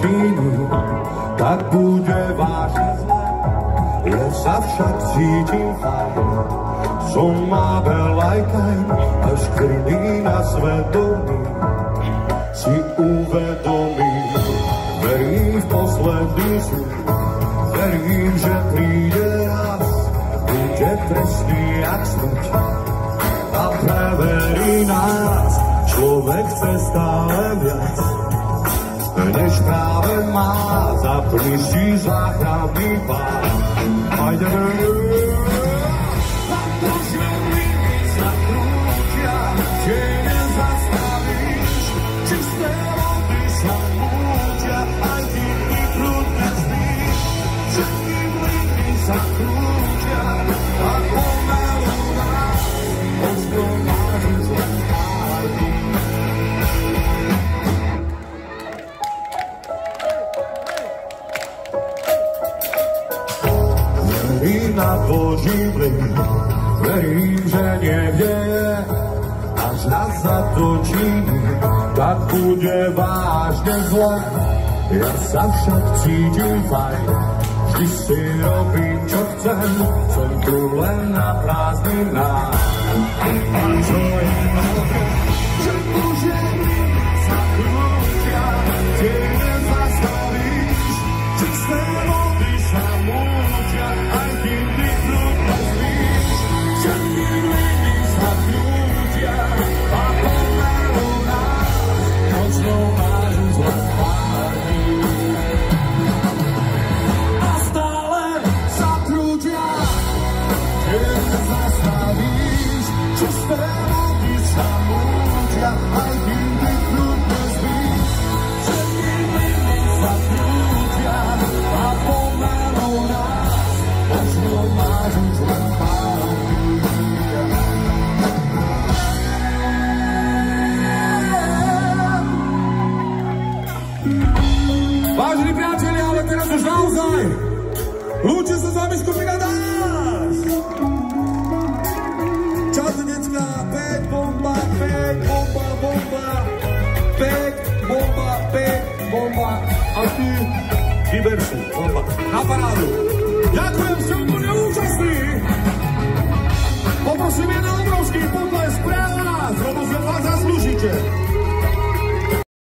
zatočí, tak bude vážne zle. Ja sa však cítim fajn, som Abel aj Kain, až krvný na svedomí si uvedomím. Verím v posledný súd, verím, že príde raz, bude trestný jak smrť a preverí nás. Človek chce stále viac, než práve má, zapni si záchranný pár. Ajdeme. Protože líny sa krútia, že nezastavíš, čisté vody sa mútia, aj ty prúdne spíš. Všetkým líny sa krútia, a pomalu nás, možno máš zlé pár dní. Verím na Boží vliv, verím, že niekde je, až raz zatočí, tak bude vážne zle. Ja sa však cítim fajn, vždy si robím, čo chcem, som tu len na prázdninách. A čo je veľké, že Bože sa krútia, tie nezastavíš, čisté vody sa mútia, aj kým ty prúdne spíš. Všetky líny sa krútia a pomalu nás, možno máš už len pár dní. A stále sa krútia, tie nezastavíš, čisté vody sa mútia, aj kým ty prúdne spíš. Všetky líny sa krútia a pomalu nás, možno máš už len pár dní. Vážení priatelia, ale teraz už naozaj lúči sa s vami skupina DAS. Čas decka, pek, bomba, bomba, pek, bomba, a ty vyber si, bomba, na parádu. Ďakujem, že úplne účastní. Poprosím jeden obrovský potlesk pre vás, lebo si vás zaslúžite.